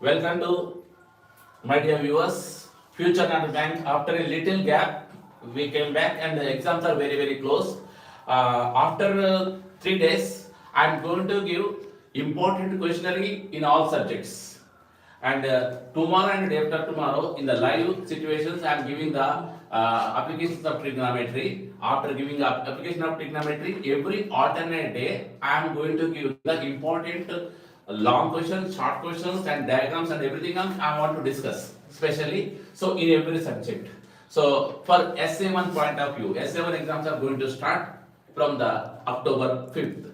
Welcome to my dear viewers. Future and Bank. After a little gap, we came back, and the exams are very close. After 3 days, I am going to give important questionnaire in all subjects. And tomorrow and day after tomorrow, in the live situations, I am giving the applications of trigonometry. After giving the application of trigonometry, every alternate day, I am going to give the important long questions, short questions, and diagrams and everything else I want to discuss, especially so in every subject. So for SA1 point of view, SA1 exams are going to start from the October 5th,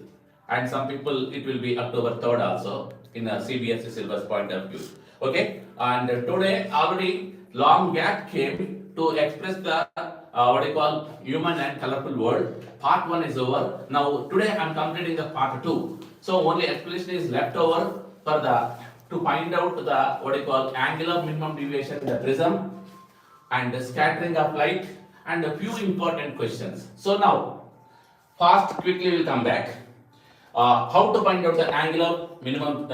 and some people it will be October 3rd also in a CBSE syllabus point of view. Okay, and today already long gap came to express the what I call human and colorful world. Part 1 is over. Now today I am completing the part 2. So only explanation is left over for the to find out the what I call angle of minimum deviation in the prism and the scattering of light and a few important questions. So now fast quickly we'll come back. How to find out the angle of minimum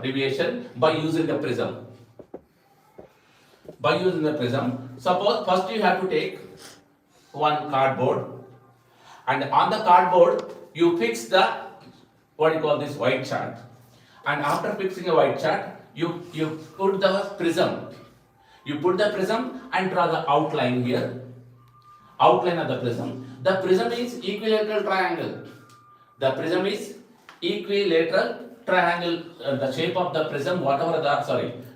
deviation by using the prism. By using the prism, suppose first you have to take one cardboard, and on the cardboard you fix the what you call this white chart, and after fixing a white chart you put the prism. You put the prism and draw the outline here. Outline of the prism. The prism is equilateral triangle. The prism is equilateral triangle. The shape of the prism, whatever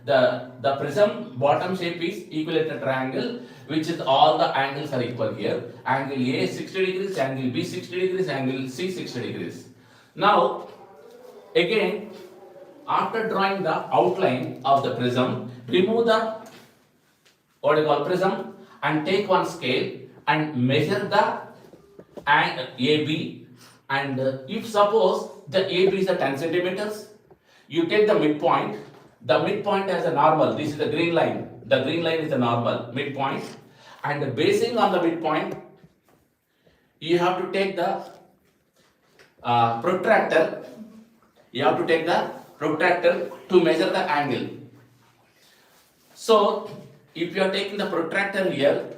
the prism bottom shape is equilateral triangle, which is all the angles are equal here. Angle A 60 degrees, angle B 60 degrees, angle C 60 degrees. Now again, after drawing the outline of the prism, remove the what you call prism and take one scale and measure the AB, and if suppose the AB is a 10 centimeters, you take the midpoint. The midpoint as a normal. This is the green line. The green line is the normal midpoint, and basing on the midpoint, you have to take the protractor. You have to take the protractor to measure the angle. So if you are taking the protractor here,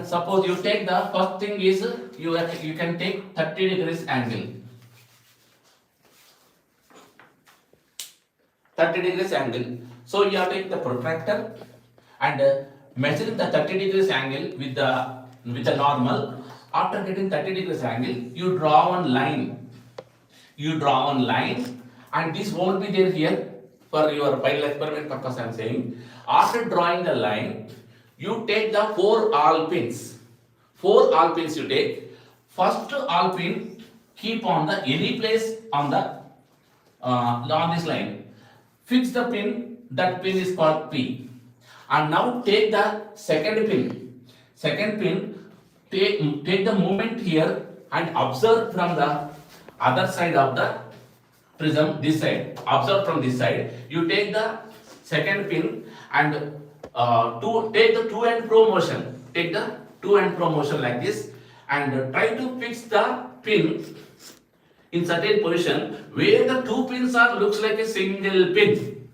suppose you take the first thing is you can take 30 degrees angle. 30 degrees angle. So you have to take the protractor and measuring the 30 degrees angle with the normal. After getting 30 degrees angle, you draw one line. You draw one line, and this won't be there here for your final experiment purpose I am saying. After drawing the line, you take the 4 awl pins. 4 awl pins you take. First awl pin keep on the any place on this line. Fix the pin, that pin is called P. And now take the second pin. Second pin, take the movement here and observe from the other side of the prism, this side. Observe from this side. You take the second pin and take the to and fro motion. Take the to and fro motion like this, and try to fix the pin in certain position where the 2 pins are looks like a single pin.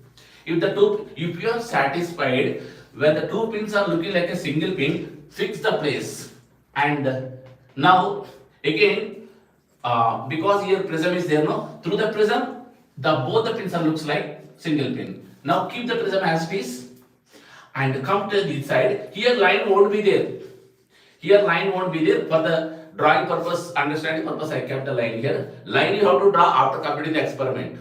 If you are satisfied when the 2 pins are looking like a single pin, fix the place. And now again, because here prism is there, no, through the prism both the pins are looks like single pin. Now keep the prism as it is and come to this side. Here line won't be there. Here line won't be there. For the drawing purpose, understanding purpose, I kept the line here. Line you have to draw after completing the experiment.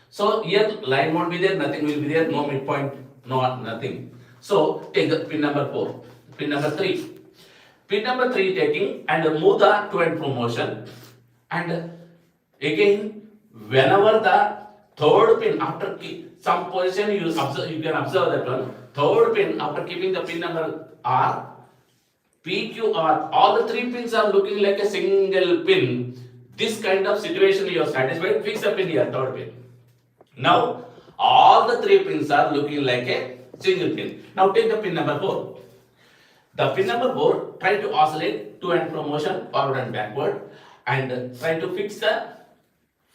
So here line won't be there, nothing will be there, no midpoint, no nothing. So take the pin number 4, pin number 3. Pin number 3 taking and move the to and fro motion. And again, whenever the third pin after some position you can observe that one. Third pin after keeping the pin number R, PQR, all the 3 pins are looking like a single pin. This kind of situation you are satisfied, fix the pin here, third pin. Now all the 3 pins are looking like a single pin. Now take the pin number 4. The pin number 4, try to oscillate to and fro motion, forward and backward, and try to fix the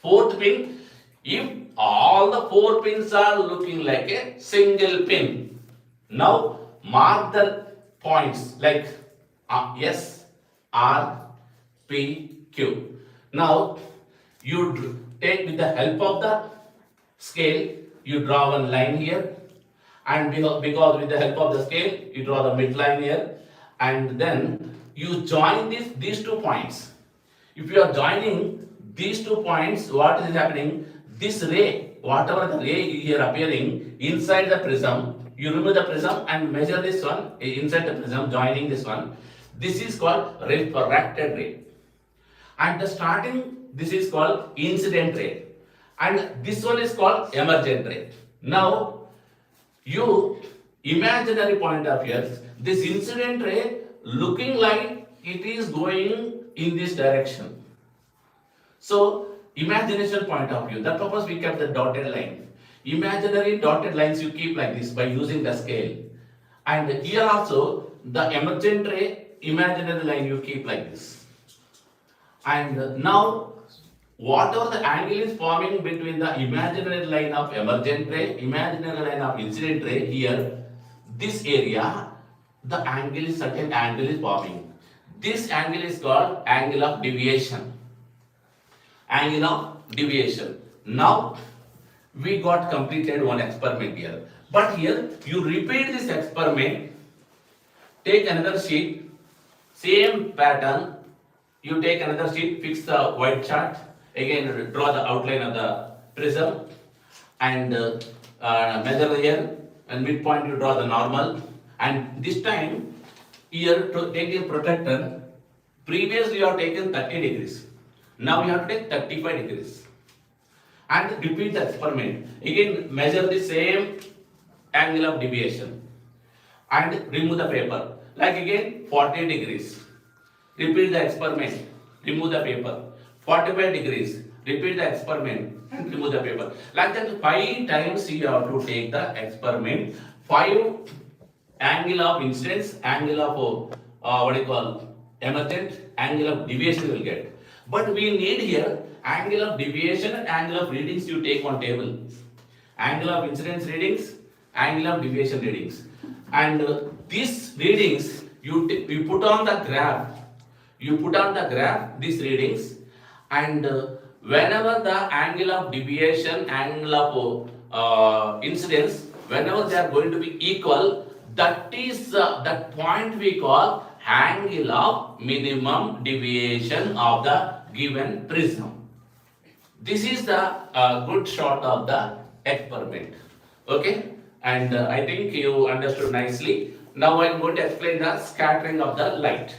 4th pin. If all the four pins are looking like a single pin. Now mark the points like S, R, P, Q. Now you take with the help of the scale, you draw one line here, and because with the help of the scale, you draw the midline here, and then you join these 2 points. If you are joining these 2 points, what is happening? This ray, whatever the ray here appearing inside the prism, you remove the prism and measure this one inside the prism, joining this one. This is called refracted ray. And the starting, this is called incident ray. And this one is called emergent ray. Now, you imaginary point of view, this incident ray looking like it is going in this direction. So, imagination point of view, that purpose we kept the dotted line. Imaginary dotted lines you keep like this by using the scale. And here also, the emergent ray, imaginary line you keep like this. And now, whatever the angle is forming between the imaginary line of emergent ray, imaginary line of incident ray, here, this area, the angle is certain angle is forming. This angle is called angle of deviation. Angle of deviation. Now, we got completed one experiment here. But here, you repeat this experiment, take another sheet, same pattern, you take another sheet, fix the white chart, again draw the outline of the prism, and measure here, and midpoint you draw the normal, and this time here to take a protractor, previously you have taken 30 degrees, now you have to take 35 degrees, and repeat the experiment, again measure the same angle of deviation, and remove the paper, like again 40 degrees. Repeat the experiment, remove the paper. 45 degrees, repeat the experiment and remove the paper. Like that 5 times you have to take the experiment. 5 angle of incidence, angle of what you call emergent, angle of deviation you will get. But we need here angle of deviation and angle of readings you take on table. Angle of incidence readings, angle of deviation readings. And these readings you put on the graph, these readings, and whenever the angle of deviation, angle of incidence, whenever they are going to be equal, that is that point we call angle of minimum deviation of the given prism. This is the good shot of the experiment. Okay, and I think you understood nicely. Now I am going to explain the scattering of the light.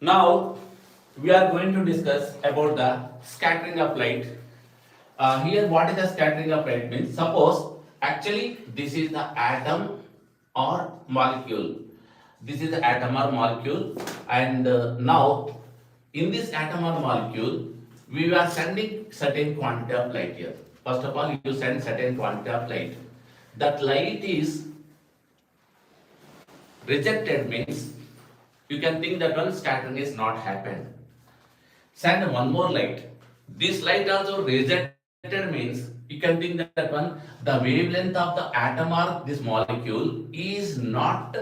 Now we are going to discuss about the scattering of light. Here, what is the scattering of light means? Suppose actually this is the atom or molecule. This is the atom or molecule, and now in this atom or molecule, we are sending certain quantity of light here. First of all, you send certain quantity of light. That light is rejected means you can think that one scattering is not happened. Send one more light. This light also rejected means you can think that one the wavelength of the atom or this molecule is not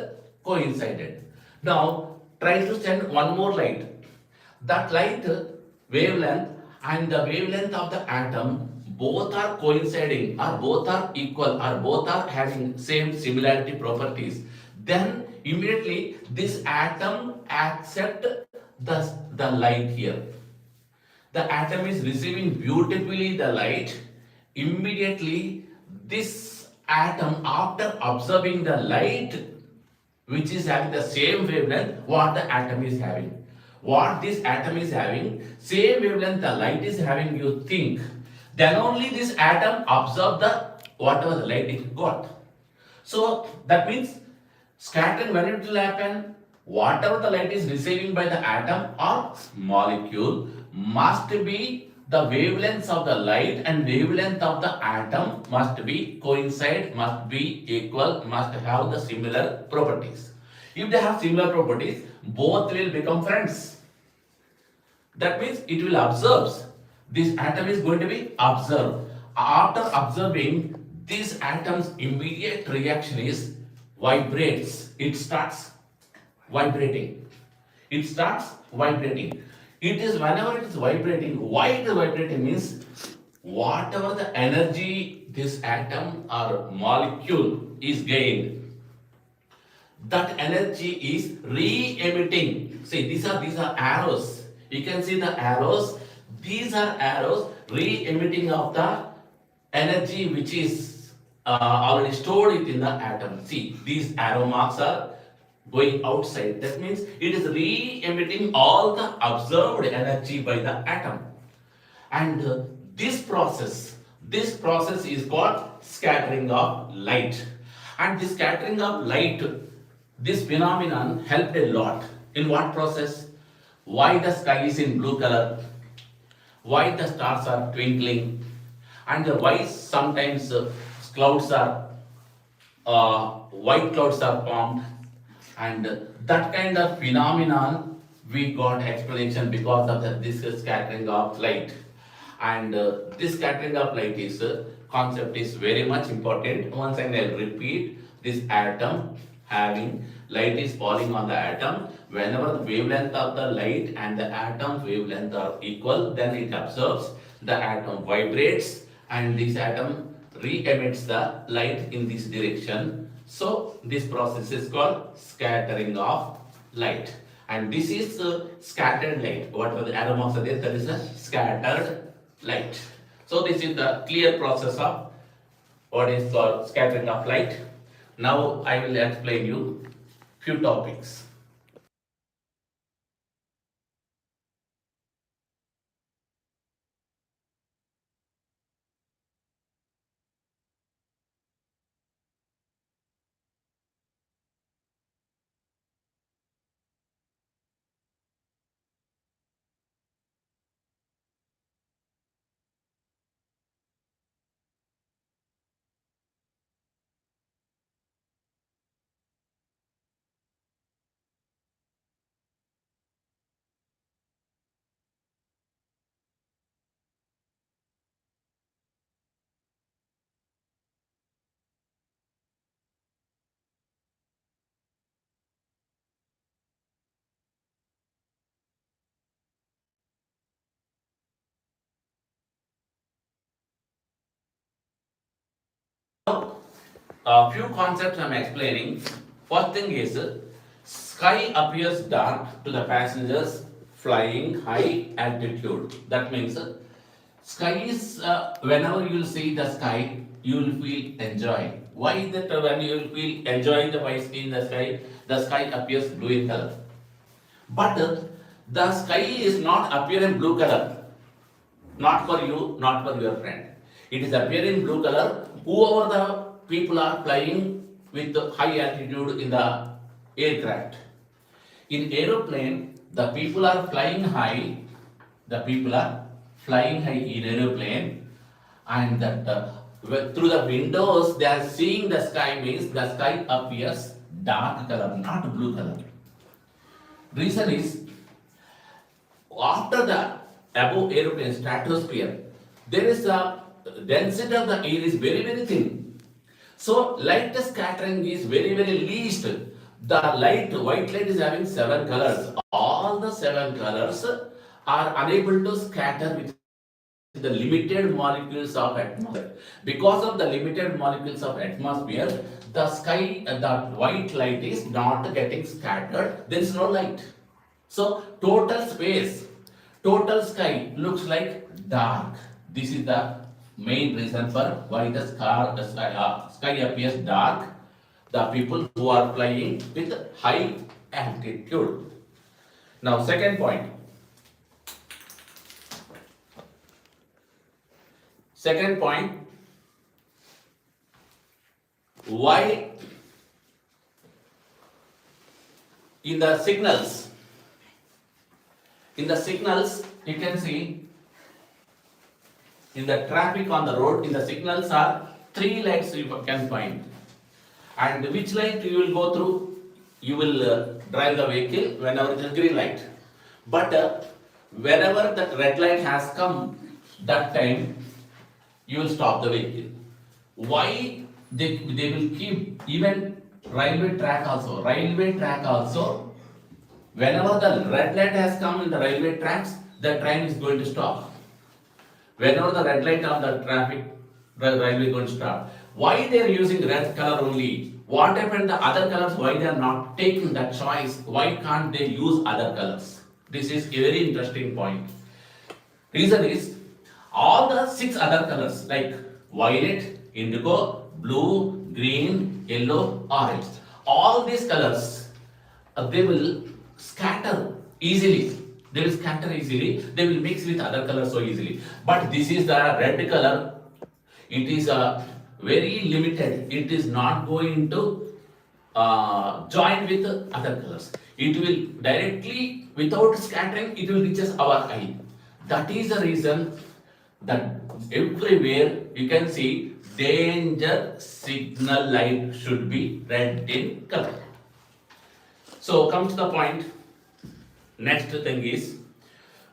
coincided. Now try to send one more light. That light wavelength and the wavelength of the atom both are coinciding or both are equal or both are having same similarity properties. Then immediately this atom accept the light here. The atom is receiving beautifully the light. Immediately this atom, after observing the light which is having the same wavelength what the atom is having, what this atom is having same wavelength the light is having, you think, then only this atom absorb the whatever the light it got. So that means scattering, when it will happen, whatever the light is receiving by the atom or molecule must be the wavelengths of the light and wavelength of the atom must be coincide, must be equal, must have the similar properties. If they have similar properties, both will become friends. That means it will observe. This atom is going to be observed. After observing, this atom's immediate reaction is vibrates. It starts vibrating. It starts vibrating. It is whenever it is vibrating. Why it is vibrating means whatever the energy this atom or molecule is gained, that energy is re-emitting. See, these are arrows. You can see the arrows. These are arrows re-emitting of the energy which is already stored within the atom. See, these arrow marks are going outside. That means it is re-emitting all the observed energy by the atom. And this process is called scattering of light. And this scattering of light, this phenomenon helped a lot. In what process? Why the sky is in blue color? Why the stars are twinkling? And why sometimes clouds are white clouds are formed? And that kind of phenomenon we got explanation because of this scattering of light. And this scattering of light is concept is very much important. Once again I'll repeat, this atom having light is falling on the atom. Whenever the wavelength of the light and the atom's wavelength are equal, then it absorbs, the atom vibrates, and this atom re-emits the light in this direction. So this process is called scattering of light. And this is scattered light. Whatever the arrow marks are there, that is a scattered light. So this is the clear process of what is called scattering of light. Now I will explain you few topics. A few concepts I am explaining. First thing is sky appears dark to the passengers flying high altitude. That means sky is whenever you will see the sky, you will feel enjoy. Why is that when you will feel enjoying the white in the sky appears blue in color. But the sky is not appearing blue color, not for you, not for your friend. It is appearing blue color. Whoever the people are flying with high altitude in the aircraft. In aeroplane, the people are flying high. The people are flying high in aeroplane, and that through the windows they are seeing the sky, means the sky appears dark color, not blue color. Reason is, after the above aeroplane stratosphere, there is a density of the air is very very thin. So light scattering is very very least. The white light is having 7 colors. All the 7 colors are unable to scatter with the limited molecules of atmosphere. Because of the limited molecules of atmosphere, the sky, the white light is not getting scattered. There is no light. So total space, total sky looks like dark. This is the main reason for why the sky appears dark. The people who are flying with high altitude. Now, second point. Second point, why in the signals you can see in the traffic on the road, in the signals are 3 lights you can find, and which light you will go through, you will drive the vehicle whenever it is green light, but whenever the red light has come, that time you will stop the vehicle. Why they will keep even railway track also, whenever the red light has come in the railway tracks, the train is going to stop. Whenever the red light of the traffic, the railway is going to stop. Why they are using red color only? What happened the other colors? Why they are not taking that choice? Why can't they use other colors? This is a very interesting point. Reason is, all the 6 other colors like violet, indigo, blue, green, yellow, orange, all these colors they will scatter easily. They will mix with other colors so easily. But this is the red color. It is very limited. It is not going to join with other colors. It will directly, without scattering, it will reaches our eye. That is the reason that everywhere you can see danger signal light should be red in color. So come to the point. Next thing is,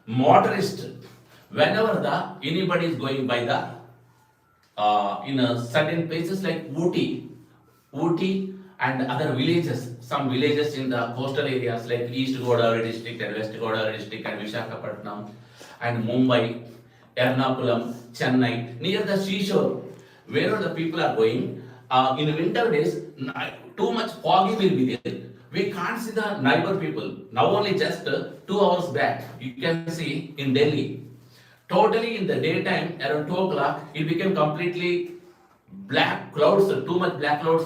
motorist, whenever anybody is going by the in a certain places like Ooty and other villages, some villages in the coastal areas like East Godavari district and West Godavari district and Visakhapatnam and Mumbai, Ernakulam, Chennai, near the seashore, wherever the people are going, in winter days, too much foggy will be there. We can't see the neighbor people. Now only just 2 hours back, you can see in Delhi, totally in the daytime, around 2 o'clock, it became completely black clouds, too much black clouds